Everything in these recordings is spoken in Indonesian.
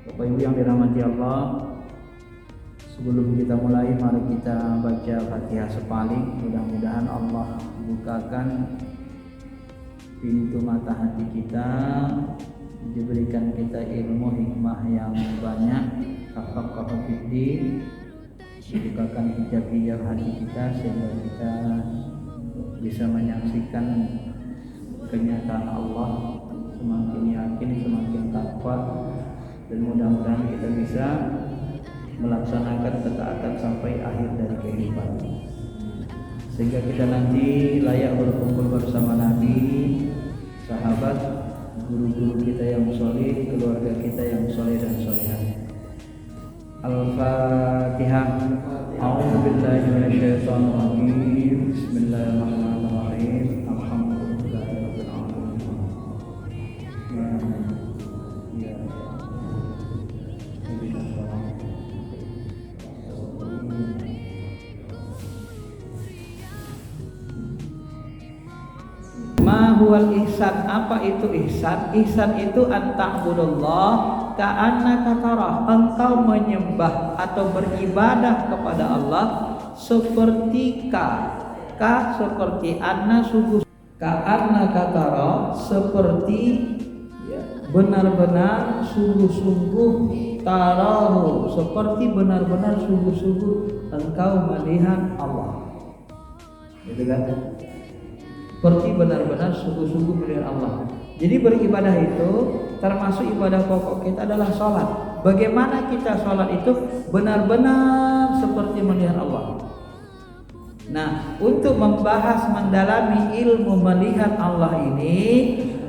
Bapak Ibu yang dirahmati Allah, sebelum kita mulai, mari kita baca Fatihah sepaling. Mudah-mudahan Allah bukakan pintu mata hati kita, diberikan kita ilmu hikmah yang banyak, tafaqquh fiddin, dibukakan hijab-hijab hati kita sehingga kita bisa menyaksikan kenyataan Allah, semakin yakin, semakin takwa, dan mudah-mudahan kita bisa melaksanakan ketaatan sampai akhir dari kehidupan, sehingga kita nanti layak berkumpul bersama Nabi, sahabat, guru-guru kita yang soleh, keluarga kita yang soleh dan solehah. Al-Fatihah. A'udzubillahi minasyaitonir rajim. Bismillahirrahmanirrahim. Alhamdulillahirabbil alamin. Ma huwal ihsan, apa itu ihsan? Ihsan itu an ta'budullah ka'annaka tarah, engkau menyembah atau beribadah kepada Allah seperti seperti anna sungguh, ka'annaka tarah, seperti benar-benar sungguh-sungguh, tarahu, seperti benar-benar sungguh-sungguh engkau melihat Allah. Gitu kan? Seperti benar-benar sungguh-sungguh melihat Allah. Jadi beribadah itu termasuk ibadah pokok kita adalah sholat. Bagaimana kita sholat itu benar-benar seperti melihat Allah. Nah, untuk membahas mendalami ilmu melihat Allah ini,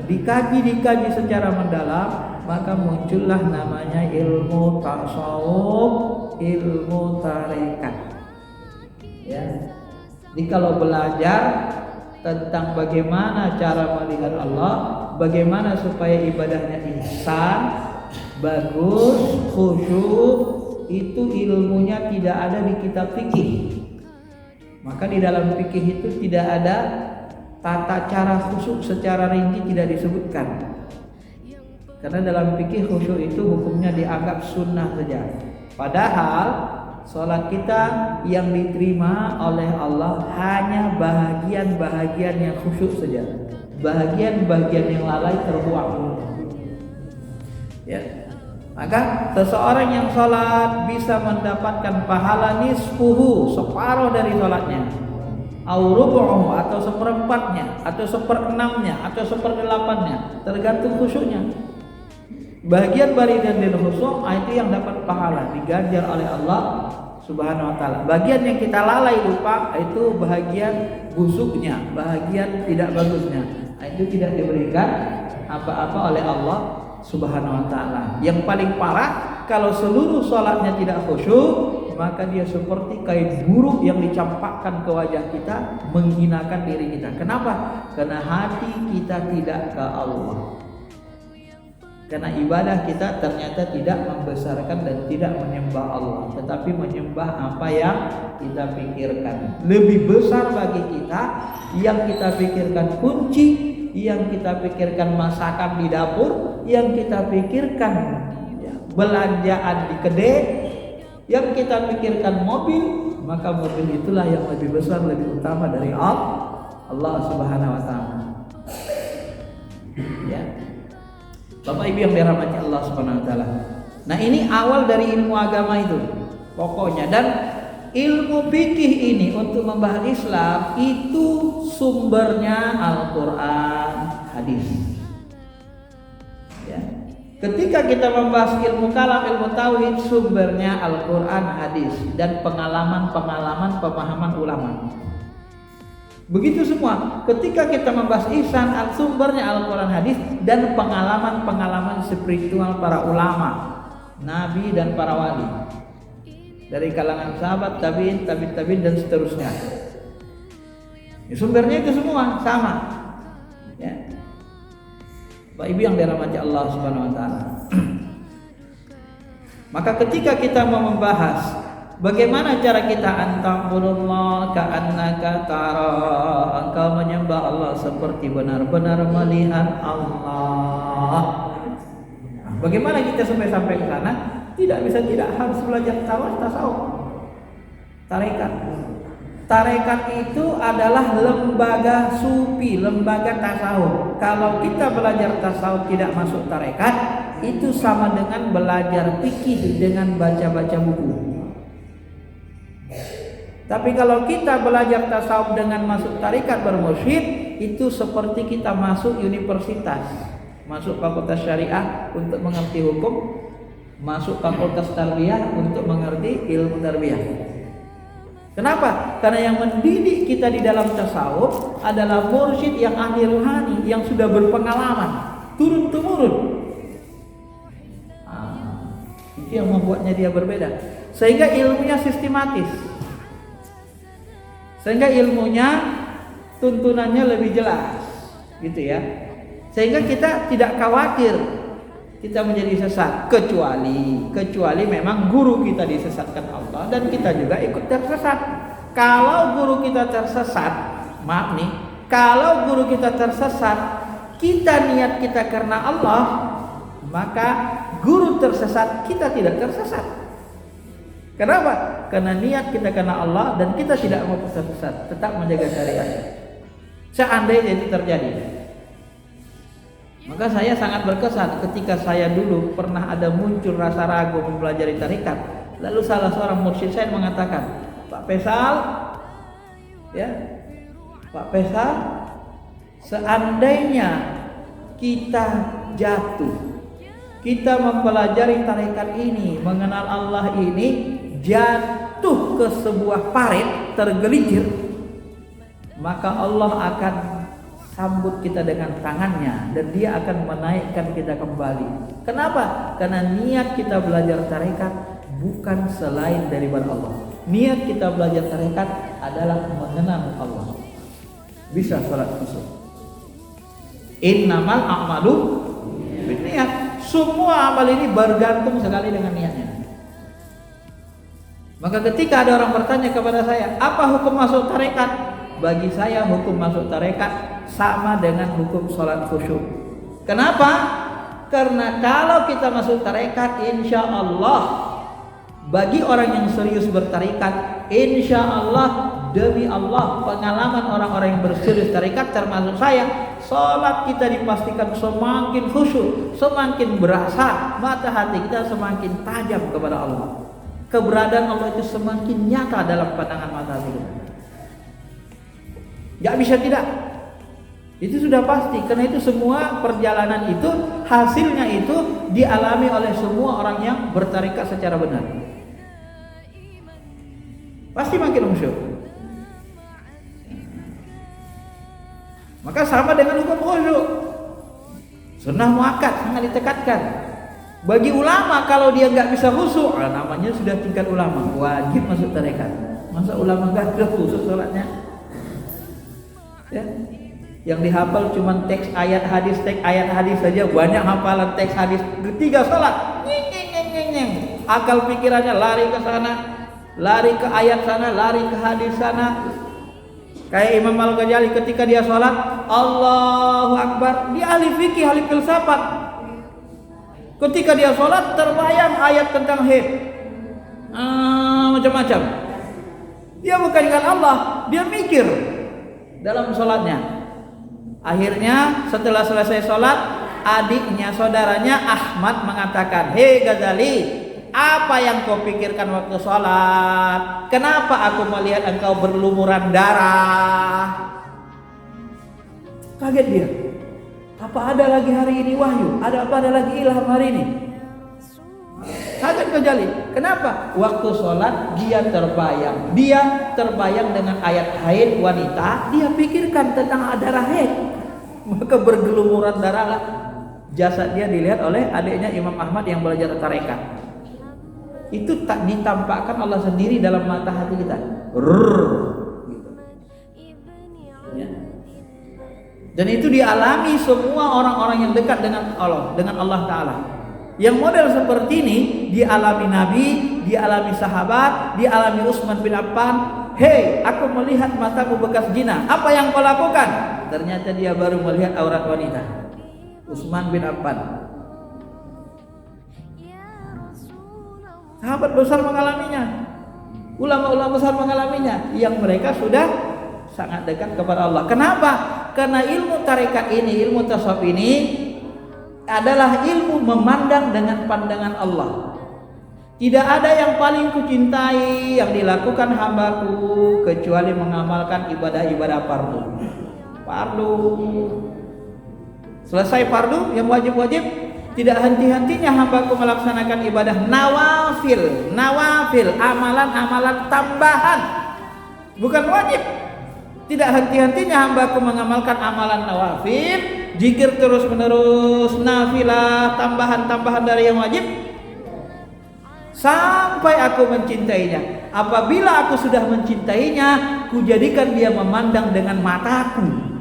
dikaji secara mendalam, maka muncullah namanya ilmu tasawuf, ilmu tarekat. Ya. Jadi kalau belajar tentang bagaimana cara melihat Allah, bagaimana supaya ibadahnya ihsan, bagus, khusyuk, itu ilmunya tidak ada di kitab fikih. Maka di dalam fikih itu tidak ada tata cara khusyuk secara rinci, tidak disebutkan. Karena dalam fikih khusyuk itu hukumnya dianggap sunnah saja. Padahal sholat kita yang diterima oleh Allah hanya bahagian-bahagian yang khusyuk saja. Bahagian-bahagian yang lalai terbuang. Ya. Maka seseorang yang sholat bisa mendapatkan pahala nisfuhu, separuh dari sholatnya, au rubu'uhu, atau seperempatnya, atau seperenamnya, atau seperdelapannya, tergantung khusyuknya. Bagian bagian dari khusyuk itu yang dapat pahala, diganjar oleh Allah Subhanahu wa taala. Bagian yang kita lalai lupa itu bagian busuknya, bagian tidak bagusnya. Itu tidak diberikan apa-apa oleh Allah Subhanahu wa taala. Yang paling parah kalau seluruh sholatnya tidak khusyuk, maka dia seperti kain buruk yang dicampakkan ke wajah kita, menghinakan diri kita. Kenapa? Karena hati kita tidak ke Allah. Karena ibadah kita ternyata tidak membesarkan dan tidak menyembah Allah, tetapi menyembah apa yang kita pikirkan. Lebih besar bagi kita yang kita pikirkan kunci, yang kita pikirkan masakan di dapur, yang kita pikirkan belanjaan di kedai, yang kita pikirkan mobil, maka mobil itulah yang lebih besar, lebih utama dari Allah Subhanahu wa taala. Ya. Bapak Ibu yang dirahmati Allah Subhanahu wa taala. Nah, ini awal dari ilmu agama itu pokoknya, dan ilmu fikih ini untuk membahas Islam itu sumbernya Al-Qur'an, hadis. Ya. Ketika kita membahas ilmu kalam, ilmu tauhid, sumbernya Al-Qur'an, hadis, dan pengalaman-pengalaman pemahaman ulama. Begitu semua. Ketika kita membahas ihsan, sumbernya Al-Quran, hadis, dan pengalaman-pengalaman spiritual para ulama, nabi dan para wali, dari kalangan sahabat, tabi'in, tabi'in, dan seterusnya. Sumbernya itu semua sama. Ya. Bapak Ibu yang dirahmati Allah Subhanahu wa taala. Maka ketika kita mau membahas bagaimana cara kita anta'budullah ka'annaka tara, engkau menyembah Allah seperti benar-benar melihat Allah. Bagaimana kita sampai ke sana? Tidak bisa tidak, harus belajar tasawuf. Tarekat. Tarekat itu adalah lembaga sufi, lembaga tasawuf. Kalau kita belajar tasawuf tidak masuk tarekat, itu sama dengan belajar fikih dengan baca-baca buku. Tapi kalau kita belajar tasawuf dengan masuk tarekat bermursyid, itu seperti kita masuk universitas, masuk fakultas syariah untuk mengerti hukum, masuk fakultas tarbiyah untuk mengerti ilmu tarbiyah. Kenapa? Karena yang mendidik kita di dalam tasawuf adalah mursyid yang ahli rohani, yang sudah berpengalaman turun-temurun. Itu yang membuatnya dia berbeda. Sehingga ilmunya sistematis. Sehingga ilmunya tuntunannya lebih jelas, gitu ya. Sehingga kita tidak khawatir kita menjadi sesat, kecuali memang guru kita disesatkan Allah dan kita juga ikut tersesat. Kalau guru kita tersesat, maaf nih, kalau guru kita tersesat, kita niat kita karena Allah, maka guru tersesat, kita tidak tersesat. Kenapa? Karena niat kita karena Allah dan kita tidak mau tersesat, tetap menjaga syariat. Seandainya itu terjadi, maka saya sangat berkesan ketika saya dulu pernah ada muncul rasa ragu mempelajari tarekat. Lalu salah seorang mursyid saya mengatakan, Pak Faisal, ya, Pak Faisal, seandainya kita jatuh, kita mempelajari tarekat ini, mengenal Allah ini, jatuh ke sebuah parit, tergelincir, maka Allah akan sambut kita dengan tangannya dan dia akan menaikkan kita kembali. Kenapa? Karena niat kita belajar tarekat bukan selain daripada Allah. Niat kita belajar tarekat adalah mengenal Allah. Bisa sholat khusyuk. Innamal a'malu binniyat. Semua amal ini bergantung sekali dengan niatnya. Maka ketika ada orang bertanya kepada saya, apa hukum masuk tarekat? Bagi saya hukum masuk tarekat sama dengan hukum sholat khusyuk. Kenapa? Karena kalau kita masuk tarekat, insya Allah, bagi orang yang serius bertarekat, insya Allah, demi Allah, pengalaman orang-orang yang berserius tarekat termasuk saya, sholat kita dipastikan semakin khusyuk, semakin berasa, mata hati kita semakin tajam kepada Allah. Keberadaan Allah itu semakin nyata dalam pandangan mata hati kita. Gak bisa tidak. Itu sudah pasti. Karena itu semua perjalanan itu, hasilnya itu dialami oleh semua orang yang bertarekat secara benar. Pasti makin khusyuk. Maka sama dengan hukum khusyuk. Sunnah muakkad sangat ditekatkan. Bagi ulama kalau dia nggak bisa khusyuk, namanya sudah tingkat ulama, wajib masuk tarekat. Masa ulama nggak bisa khusyuk sholatnya? Ya. Yang dihafal cuma teks ayat hadis saja, banyak hafalan teks hadis, ketiga sholat, nyeng. Akal pikirannya lari ke sana, lari ke ayat sana, lari ke hadis sana. Kayak Imam Al-Ghazali ketika dia sholat, Allahu Akbar, dia ahli fikih, ahli filsafat. Ketika dia sholat terbayang ayat tentang haid, macam-macam. Dia bukan ingat Allah, dia mikir dalam sholatnya. Akhirnya setelah selesai sholat, adiknya, saudaranya Ahmad mengatakan, hei Ghazali, apa yang kau pikirkan waktu sholat? Kenapa aku melihat engkau berlumuran darah? Kaget dia. Apa ada lagi hari ini wahyu? Ada lagi ilham hari ini? Kaget Ghazali. Kenapa? Waktu sholat dia terbayang dengan ayat haid wanita. Dia pikirkan tentang darah haid. Maka bergelumuran darahlah jasad dia dilihat oleh adiknya Imam Ahmad yang belajar tarekat. Itu tak ditampakkan Allah sendiri dalam mata hati kita. Ya. Dan itu dialami semua orang-orang yang dekat dengan Allah, Ta'ala. Yang model seperti ini dialami Nabi, dialami sahabat, dialami Utsman bin Affan. Hei, aku melihat matamu bekas zina. Apa yang kau lakukan? Ternyata dia baru melihat aurat wanita. Utsman bin Affan. Sahabat besar mengalaminya. Ulama-ulama besar mengalaminya, yang mereka sudah sangat dekat kepada Allah. Kenapa? Karena ilmu tarekat ini, ilmu tasawuf ini adalah ilmu memandang dengan pandangan Allah. Tidak ada yang paling kucintai yang dilakukan hambaku kecuali mengamalkan ibadah-ibadah fardu. Fardu. Selesai fardu yang wajib-wajib, tidak henti-hentinya hambaku melaksanakan ibadah nawafil, amalan-amalan tambahan, bukan wajib. Tidak henti-hentinya hambaku mengamalkan amalan nawafil, zikir terus menerus, nafilah, tambahan-tambahan dari yang wajib, sampai aku mencintainya. Apabila aku sudah mencintainya, kujadikan dia memandang dengan mataku.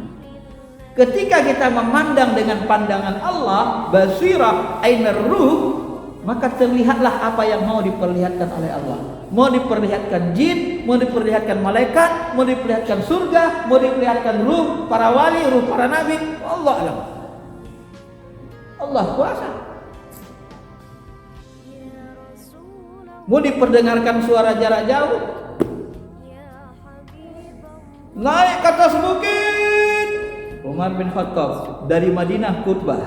Ketika kita memandang dengan pandangan Allah, basirah ainar ruh, maka terlihatlah apa yang mau diperlihatkan oleh Allah. Mau diperlihatkan jin, mau diperlihatkan malaikat, mau diperlihatkan surga, mau diperlihatkan ruh para wali, ruh para nabi. Allah alam. Allah kuasa. Mau diperdengarkan suara jarak jauh, naik ke atas bukit. Umar bin Khattab dari Madinah khutbah,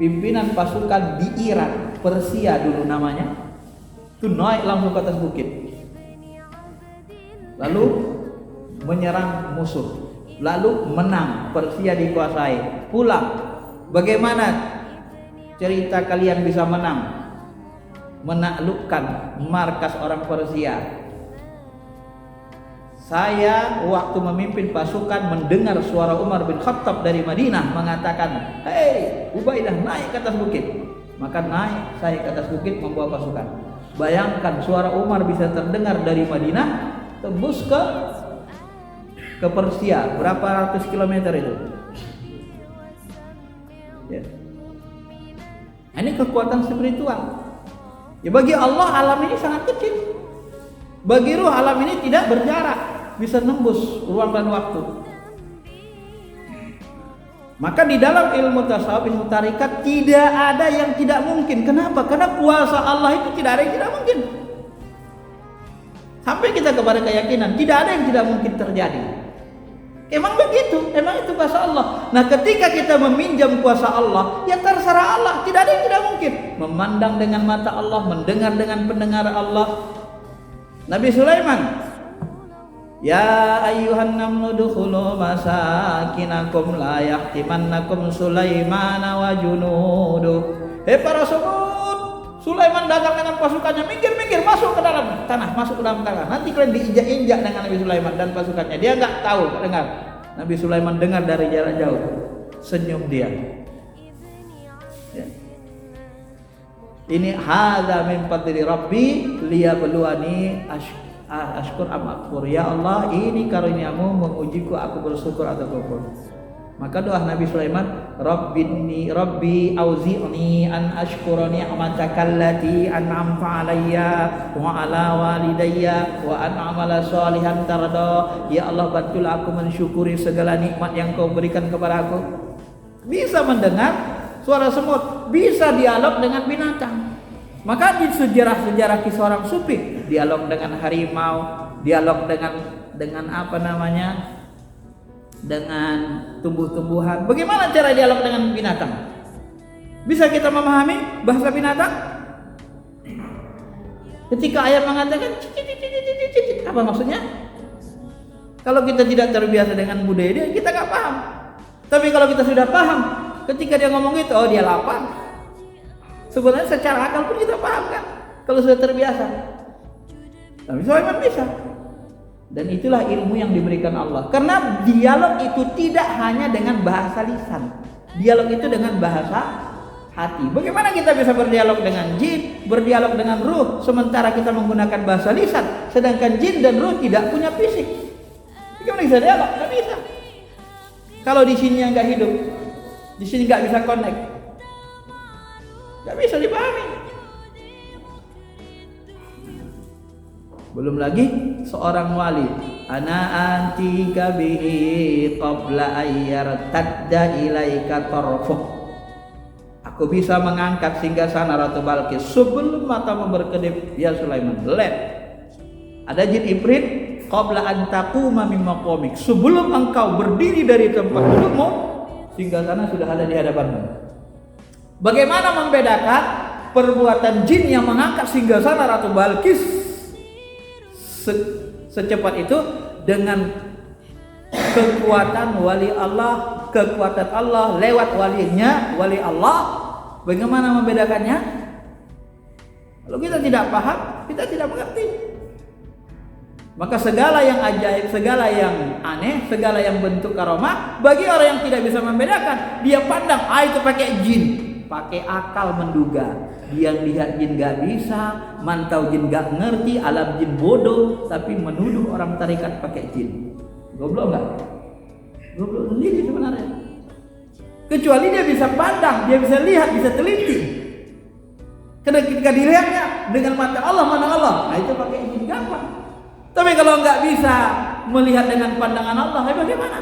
pimpinan pasukan di Irak, Persia dulu namanya, itu naik langsung ke atas bukit, lalu menyerang musuh, lalu menang, Persia dikuasai, pulang. Bagaimana cerita kalian bisa menang, menaklukkan markas orang Persia? Saya waktu memimpin pasukan mendengar suara Umar bin Khattab dari Madinah mengatakan, "Hei, Ubaidah, naik ke atas bukit." Maka naik saya ke atas bukit membawa pasukan. Bayangkan suara Umar bisa terdengar dari Madinah tembus ke Persia, berapa ratus kilometer itu? Ya. Ini kekuatan spiritual. Ya, bagi Allah alam ini sangat kecil. Bagi ruh alam ini tidak berjarak, bisa nembus ruang dan waktu. Maka di dalam ilmu tasawuf, ilmu tarikat tidak ada yang tidak mungkin. Kenapa? Karena kuasa Allah itu tidak ada yang tidak mungkin. Sampai kita kepada keyakinan tidak ada yang tidak mungkin terjadi. Emang begitu, emang itu kuasa Allah. Nah, ketika kita meminjam kuasa Allah, ya terserah Allah, tidak ada yang tidak mungkin. Memandang dengan mata Allah, mendengar dengan pendengar Allah. Nabi Sulaiman, ya ayyuhan namlu dukhulu masakinakum la yahtimannakum Sulaimana wa junudu. Hei para semut, Sulaiman datang dengan pasukannya, minggir-minggir, masuk ke dalam tanah, masuk ke dalam tanah. Nanti kalian diinjak-injak dengan Nabi Sulaiman dan pasukannya. Dia enggak tahu, dengar. Nabi Sulaiman dengar dari jarak jauh, senyum dia. Ya. Ini hadza min fadli rabbi liyabluwani ashkur am akfur. Ya Allah, ini karuniamu mengujiku aku bersyukur atau kufur. Maka doa Nabi Sulaiman, Rabbi auzi'ni an ashkura ni'mataka allati an'amta alayya wa ala walidayya wa an a'mala shalihan tarda. Ya Allah, bantulah aku mensyukuri segala nikmat yang Kau berikan kepada aku. Bisa mendengar suara semut, bisa dialog dengan binatang. Maka di sejarah-sejarah kisah orang sufi, dialog dengan harimau, dialog dengan apa namanya? Dengan tumbuh-tumbuhan. Bagaimana cara dialog dengan binatang? Bisa kita memahami bahasa binatang? Ketika ayat mengatakan cicit, apa maksudnya? Kalau kita tidak terbiasa dengan budaya dia, kita nggak paham. Tapi kalau kita sudah paham, ketika dia ngomong gitu, oh dia lapar. Sebenarnya secara akal pun kita paham kan, kalau sudah terbiasa. Tapi Sulaiman bisa. Dan itulah ilmu yang diberikan Allah. Karena dialog itu tidak hanya dengan bahasa lisan. Dialog itu dengan bahasa hati. Bagaimana kita bisa berdialog dengan jin, berdialog dengan ruh, sementara kita menggunakan bahasa lisan, sedangkan jin dan ruh tidak punya fisik. Bagaimana bisa dialog? Tidak bisa. Kalau di sini yang nggak hidup, di sini nggak bisa connect, nggak bisa dipahami. Belum lagi seorang wali, ana antika bihi qabla ayyar tadda ilaika tarfuh. Aku bisa mengangkat singgasana Ratu Balkis sebelum matamu berkedip ya Sulaiman. Let. Ada jin ifrit qabla an taquma min maqamik. Sebelum engkau berdiri dari tempat dudukmu, singgasana sudah ada di hadapanmu. Bagaimana membedakan perbuatan jin yang mengangkat singgasana Ratu Balkis secepat itu dengan kekuatan wali Allah, kekuatan Allah lewat walinya, wali Allah? Bagaimana membedakannya? Kalau kita tidak paham, kita tidak mengerti. Maka segala yang ajaib, segala yang aneh, segala yang bentuk karomah, bagi orang yang tidak bisa membedakan, dia pandang, itu pakai jin, pakai akal menduga. Dia lihat jin gak bisa, mantau jin gak ngerti, alam jin bodoh, tapi menuduh orang tarikat pakai jin. Goblok gak? Goblok sendiri sebenarnya. Kecuali dia bisa pandang, dia bisa lihat, bisa teliti. Karena ketika dilihatnya dengan mata Allah, mana Allah, nah itu pakai jin gampang. Tapi kalau nggak bisa melihat dengan pandangan Allah, bagaimana?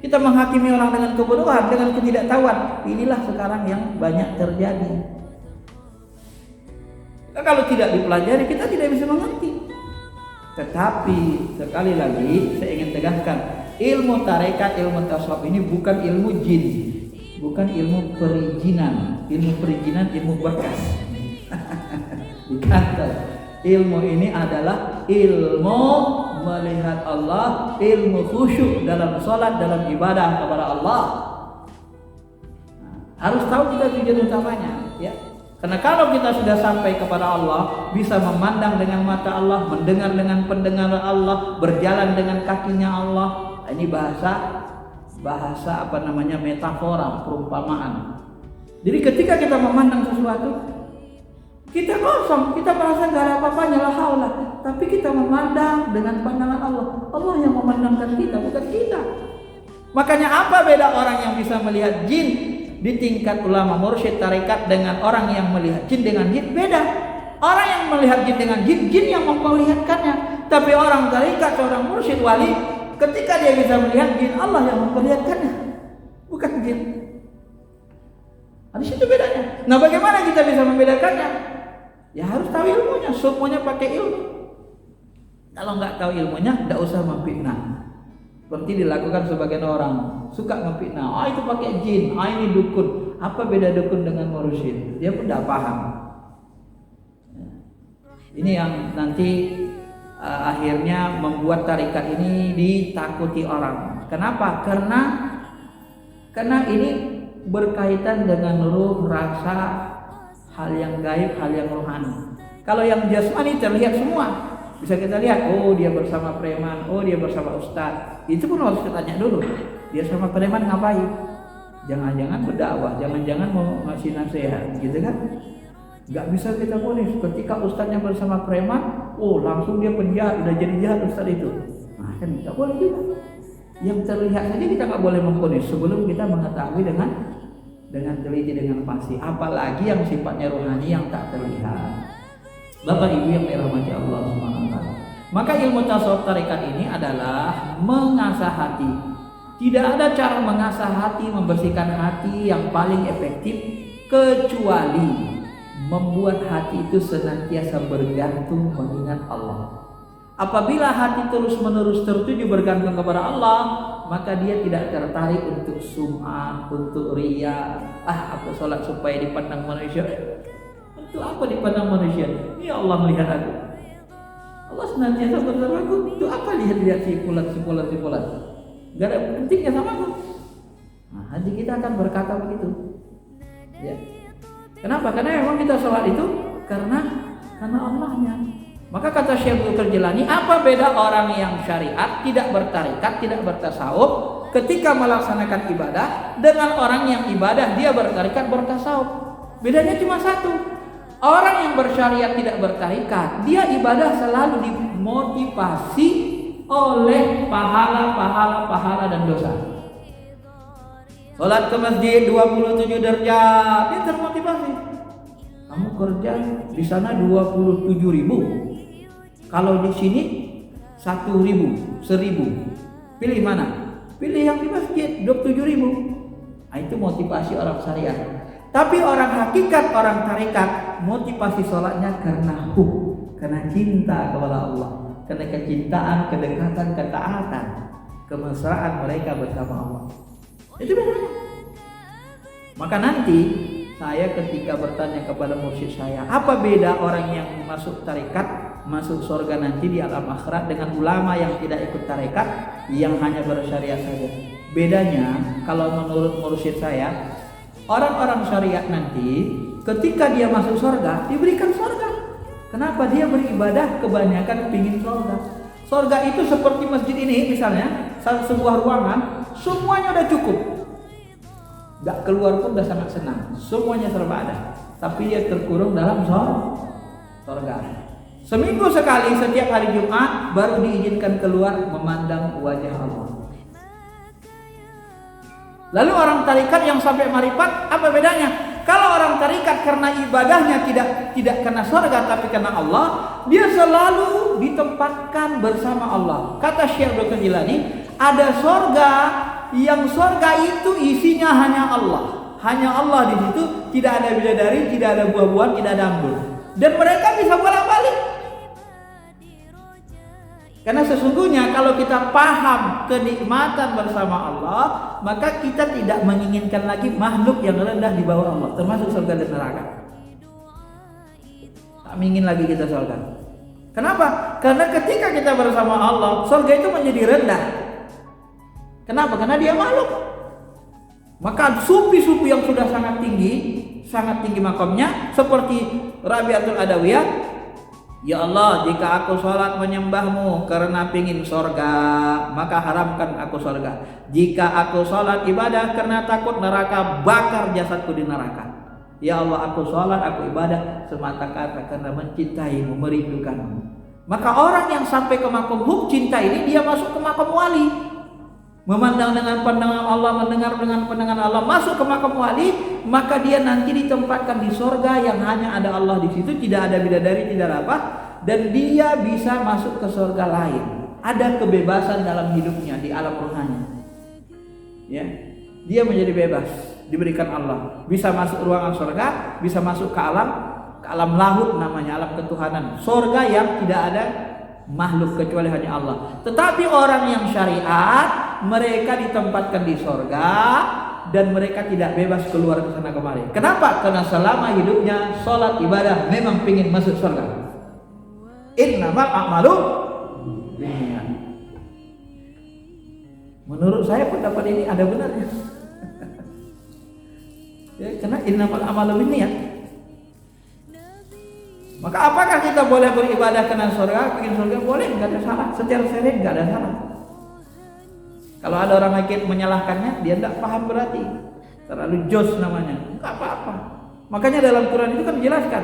Kita menghakimi orang dengan kebodohan, dengan ketidaktahuan. Inilah sekarang yang banyak terjadi. Kalau tidak dipelajari, kita tidak bisa mengerti. Tetapi sekali lagi saya ingin tegaskan, ilmu tarekat, ilmu tasawuf ini bukan ilmu jin, bukan ilmu perizinan. Ilmu perizinan, ilmu bakas. Bukan. Ilmu ini adalah ilmu melihat Allah, ilmu khusyuk dalam sholat, dalam ibadah kepada Allah. Harus tahu kita tujuan utamanya, ya. Karena kalau kita sudah sampai kepada Allah, bisa memandang dengan mata Allah, mendengar dengan pendengaran Allah, berjalan dengan kakinya Allah. Ini bahasa metafora, perumpamaan. Jadi ketika kita memandang sesuatu, kita kosong, kita merasa gak ada apa-apanya, la haula. Tapi kita memandang dengan pandangan Allah. Allah yang memandangkan kita, bukan kita. Makanya apa beda orang yang bisa melihat jin di tingkat ulama mursyid tarekat dengan orang yang melihat jin dengan jin? Beda. Orang yang melihat jin dengan jin, jin yang memperlihatkannya. Tapi orang tarekat, seorang mursyid wali, ketika dia bisa melihat jin, Allah yang memperlihatkannya, bukan jin. Di situ bedanya. Nah, bagaimana kita bisa membedakannya? Ya harus tahu ilmunya, semuanya pakai ilmu. Kalau nggak tahu ilmunya, tidak usah memfitnah. Seperti dilakukan sebagian orang, suka memfitnah. Itu pakai jin, ini dukun. Apa beda dukun dengan mursyid? Dia pun tidak paham. Ini yang nanti akhirnya membuat tarikat ini ditakuti orang. Kenapa? Karena ini berkaitan dengan ruh, rasa, hal yang gaib, hal yang rohani. Kalau yang jasmani terlihat semua, bisa kita lihat, dia bersama preman, dia bersama ustaz. Itu pun harus kita tanya dulu, dia sama preman ngapain? Jangan-jangan berdakwah, jangan-jangan mau ngasih nasihat, gitu kan? Gak bisa kita ponis. Ketika ustaznya bersama preman, langsung dia penjahat, udah jadi jahat ustaz itu. Nah kan tidak boleh juga. Yang terlihat saja kita nggak boleh memponis sebelum kita mengetahui dengan teliti, dengan pasti, apalagi yang sifatnya rohani yang tak terlihat. Bapak Ibu yang dirahmati Allah Subhanahu wa taala. Maka ilmu tasawuf tarekat ini adalah mengasah hati. Tidak ada cara mengasah hati, membersihkan hati yang paling efektif kecuali membuat hati itu senantiasa bergantung mengingat Allah. Apabila hati terus-menerus tertuju bergantung kepada Allah, maka dia tidak tertarik untuk sum'ah, untuk riya. Aku sholat supaya dipandang manusia. Untuk apa dipandang manusia? Ya Allah melihat aku. Allah senantiasa bersama aku. Untuk apa lihat-lihat sipulan. Gak ada pentingnya sama aku. Nah, hati kita akan berkata begitu. Ya. Kenapa? Karena memang kita sholat itu karena Allahnya. Maka kata Syekh Abdul Jilani, apa beda orang yang syariat, tidak bertarikat, tidak bertasawuf ketika melaksanakan ibadah dengan orang yang ibadah dia bertarikat, bertasawuf? Bedanya cuma satu. Orang yang bersyariat tidak bertarikat, dia ibadah selalu dimotivasi oleh pahala dan dosa. Salat ke masjid 27 derajat, dia termotivasi. Kamu kerja di sana 27.000. Kalau di sini 1.000, 1.000. Pilih mana? Pilih yang di masjid 27.000. Nah, itu motivasi orang syariat. Tapi orang hakikat, orang tarekat, motivasi sholatnya karena karena cinta kepada Allah, karena kecintaan, kedekatan, ketaatan, kemesraan mereka bersama Allah. Itu bedanya. Maka nanti saya ketika bertanya kepada mursyid saya, apa beda orang yang masuk tarekat, masuk surga nanti di alam akhirat dengan ulama yang tidak ikut tarekat, yang hanya bersyariat saja? Bedanya, kalau menurut mursyid saya, orang-orang syariat nanti ketika dia masuk surga, diberikan surga. Kenapa? Dia beribadah kebanyakan pingin surga. Surga itu seperti masjid ini misalnya, sebuah ruangan, semuanya udah cukup. Gak keluar pun udah sangat senang, semuanya serba ada. Tapi dia terkurung dalam surga. Seminggu sekali setiap hari Jumat baru diizinkan keluar memandang wajah Allah. Lalu orang tarikat yang sampai marifat, apa bedanya? Kalau orang tarikat karena ibadahnya tidak karena surga tapi karena Allah, dia selalu ditempatkan bersama Allah. Kata Syekh Abdul Qadir Jilani, ada surga yang surga itu isinya hanya Allah. Hanya Allah di situ, tidak ada bidadari, tidak ada buah-buahan, tidak ada anggur. Dan mereka bisa bolak-balik. Karena sesungguhnya kalau kita paham kenikmatan bersama Allah, maka kita tidak menginginkan lagi makhluk yang rendah di bawah Allah, termasuk surga dan neraka. Tak ingin lagi kita surga. Kenapa? Karena ketika kita bersama Allah, surga itu menjadi rendah. Kenapa? Karena dia makhluk. Maka sufi-sufi yang sudah sangat tinggi makamnya, seperti Rabi'atul Adawiyah, ya Allah, jika aku sholat menyembahmu karena pingin surga, maka haramkan aku surga. Jika aku sholat ibadah karena takut neraka, bakar jasadku di neraka. Ya Allah, aku sholat, aku ibadah semata-mata karena mencintaimu, merindukanmu. Maka orang yang sampai ke makom cinta ini, dia masuk ke makom wali. Memandang dengan pandangan Allah, mendengar dengan pandangan Allah, masuk ke makam wali, maka dia nanti ditempatkan di surga yang hanya ada Allah di situ, tidak ada bidadari, tidak ada apa, dan dia bisa masuk ke surga lain. Ada kebebasan dalam hidupnya di alam rohani. Ya, dia menjadi bebas, diberikan Allah, bisa masuk ruangan surga, bisa masuk ke alam lahut namanya, alam ketuhanan, surga yang tidak ada makhluk kecuali hanya Allah. Tetapi orang yang syariat, mereka ditempatkan di surga dan mereka tidak bebas keluar ke sana kemari. Kenapa? Karena selama hidupnya sholat ibadah memang pingin masuk surga. Innamal a'malu binniyat. Menurut saya pendapat ini ada benarnya. Ya, karena innamal a'malu binniyat. Maka apakah kita boleh beribadah karena surga, ingin surga? Boleh, nggak ada salah. Secara syariat nggak ada salah. Kalau ada orang lagi menyalahkannya, dia tidak paham berarti. Terlalu jos namanya. Nggak apa-apa. Makanya dalam Quran itu kan dijelaskan.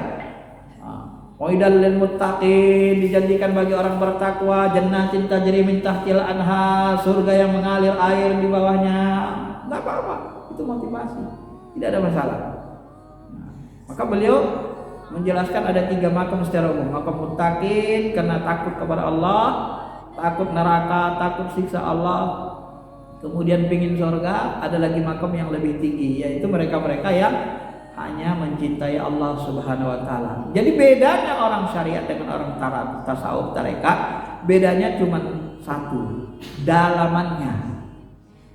Waidal lil muttaqin, dijanjikan bagi orang bertakwa jannatin tajri min tahtil anhar, surga yang mengalir air di bawahnya. Nggak apa-apa. Itu motivasi. Tidak ada masalah. Maka beliau menjelaskan ada 3 makam secara umum. Makam muttaqin karena takut kepada Allah, takut neraka, takut siksa Allah, kemudian pingin surga. Ada lagi makam yang lebih tinggi, yaitu mereka-mereka yang hanya mencintai Allah Subhanahu wa taala. Jadi bedanya orang syariat dengan orang tasawuf tarekat, bedanya cuma satu, dalamannya.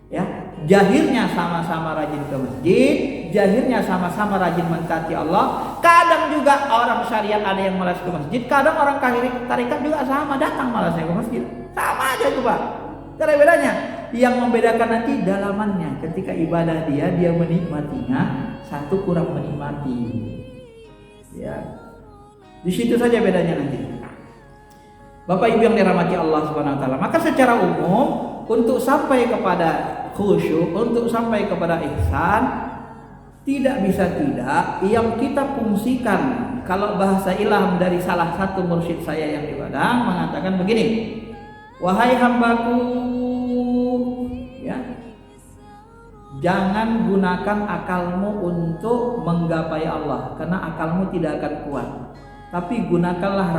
Ya, jahirnya sama-sama rajin ke masjid, jahirnya sama-sama rajin mentaati Allah. Kadang juga orang syariat ada yang malas ke masjid, kadang orang tarekat juga sama, datang malasnya ke masjid. Sama aja itu, Pak. Karena bedanya, yang membedakan nanti dalamannya. Ketika ibadah dia menikmatinya, satu kurang menikmati. Ya, di situ saja bedanya nanti. Bapak Ibu yang dirahmati Allah Subhanahu wa taala. Maka secara umum untuk sampai kepada khusyuk, untuk sampai kepada ihsan, tidak bisa tidak yang kita fungsikan. Kalau bahasa ilham dari salah satu mursyid saya yang di Padang mengatakan begini, wahai hambaku, ya, jangan gunakan akalmu untuk menggapai Allah, karena akalmu tidak akan kuat. Tapi gunakanlah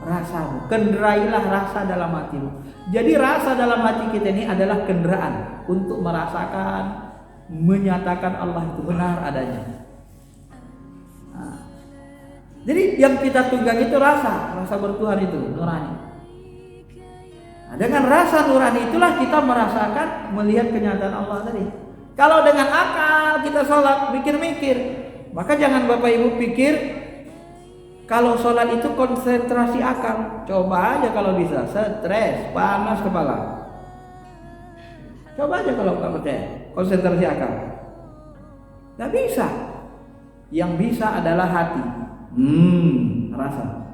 rasamu, kendarailah rasa dalam hatimu. Jadi rasa dalam hati kita ini adalah kendaraan untuk merasakan, menyatakan Allah itu benar adanya. Jadi yang kita tunggang itu rasa bertuhan itu nurani. Nah, dengan rasa nurani itulah kita merasakan melihat kenyataan Allah tadi. Kalau dengan akal kita sholat mikir-mikir, maka jangan Bapak Ibu pikir kalau sholat itu konsentrasi akal. Coba aja kalau bisa, stres, panas kepala. Coba aja kalau nggak percaya, konsentrasi akal. Nggak bisa. Yang bisa adalah hati. Rasa.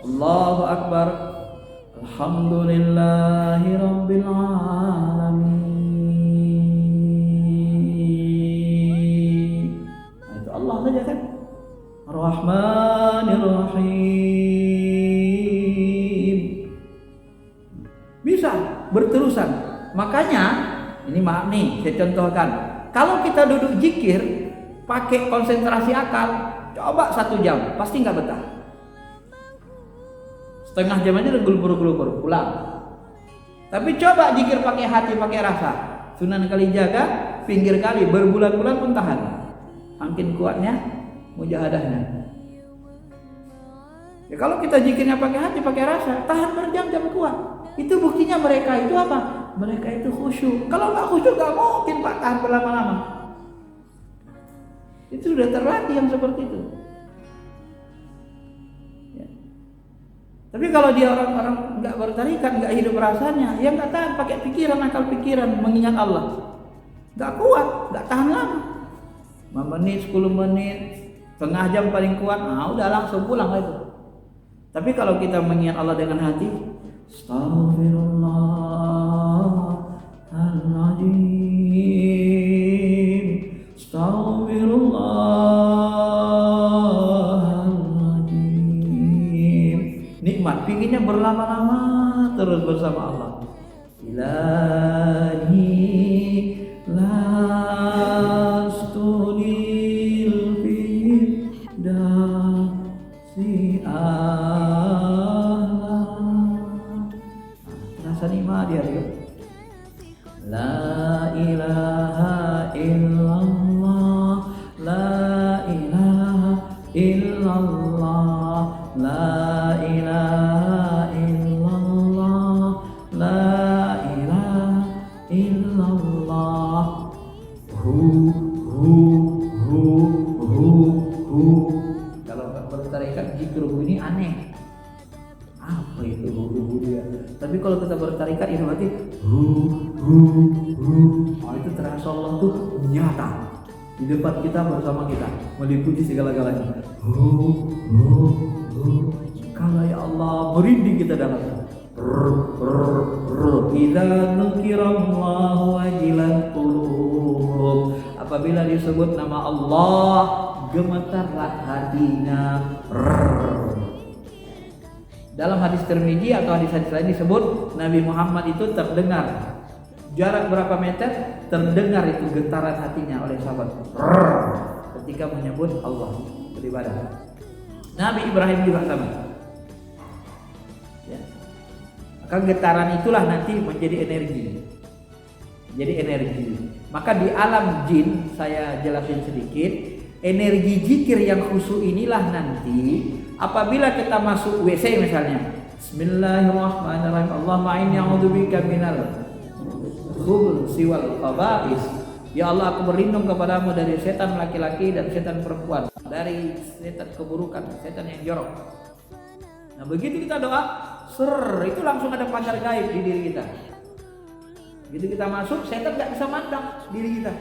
Allahu Akbar. Alhamdulillahi Rabbil Alamin. Nah, itu Allah saja kan. Ar-Rahmanir Rahim. Bisa berterusan. Makanya ini maaf nih, saya contohkan. Kalau kita duduk zikir pakai konsentrasi akal, coba 1 jam, pasti nggak betah. Setengah jam aja udah gulur-gulur pulang. Tapi coba zikir pakai hati, pakai rasa. Sunan Kalijaga pinggir kali berbulan-bulan pun tahan. Makin kuatnya mujahadahnya. Ya kalau kita zikirnya pakai hati, pakai rasa, tahan berjam-jam kuat. Itu buktinya mereka itu apa? Mereka itu khusyuk. Kalau nggak khusyuk nggak mungkin Pak tahan berlama-lama. Itu sudah terlatih yang seperti itu. Ya. Tapi kalau dia orang-orang nggak bertarikat, nggak hidup rasanya, ya nggak tahan pakai pikiran, akal pikiran mengingat Allah. Nggak kuat, nggak tahan lama. 5 menit, 10 menit, setengah jam paling kuat, udah langsung pulang itu. Tapi kalau kita mengingat Allah dengan hati, Astaghfirullahaladzim, Astaghfirullahaladzim. Nikmat, pinginnya berlama-lama terus bersama Allah. Ilahi lastunil fida rasa nikmat dia. La ilaha illallah, la ilaha illallah, la ilaha illallah, la ilaha illallah. Kalau bertarikat zikir ini aneh. Apa itu dia? Tapi kalau kita bertarikat itu berarti itu terasa Allah tuh nyata di depan kita, bersama kita, meliputi segala-galanya. Kalau ya Allah merinding kita dalamnya. Idza dzukirallahu wajilat qulub. Apabila disebut nama Allah, gemetarlah hatinya. Dalam hadis Tirmidzi atau hadis-hadis lain disebut Nabi Muhammad itu terdengar jarak berapa meter, terdengar itu getaran hatinya oleh sahabat ketika menyebut Allah beribadah. Nabi Ibrahim juga sama. Ya. Maka getaran itulah nanti menjadi energi. Jadi energi. Maka di alam jin, saya jelasin sedikit, energi zikir yang khusyuk inilah nanti apabila kita masuk WC misalnya, Bismillahirrahmanirrahim, Allahumma inni a'udzubika minal khubuthi wal khaba'is. Ya Allah, aku berlindung kepadamu dari setan laki-laki dan setan perempuan, dari setan keburukan, setan yang jorok. Nah, begitu kita doa, itu langsung ada pagar gaib di diri kita. Begitu kita masuk, setan nggak bisa mandang diri kita.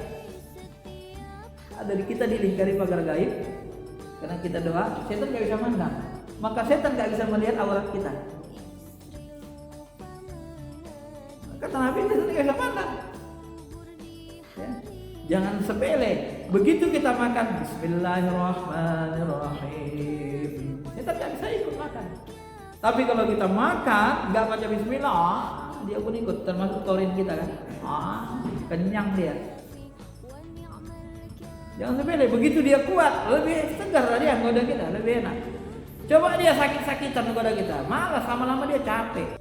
Ada di kita dilingkari pagar gaib. Karena kita doa, setan nggak bisa mandang. Maka setan nggak bisa melihat aurat kita. Kata Nabi, setan nggak bisa mandang. Ya. Jangan sepele. Begitu kita makan, Bismillahirrahmanirrahim, setan nggak bisa ikut makan. Tapi kalau kita makan nggak baca Bismillah, dia pun ikut, termasuk taurin kita kan. Kenyang dia. Jangan sepele, begitu dia kuat, lebih segar lah dia goda kita, lebih enak. Coba dia sakit-sakitan goda kita, malas lama-lama dia capek.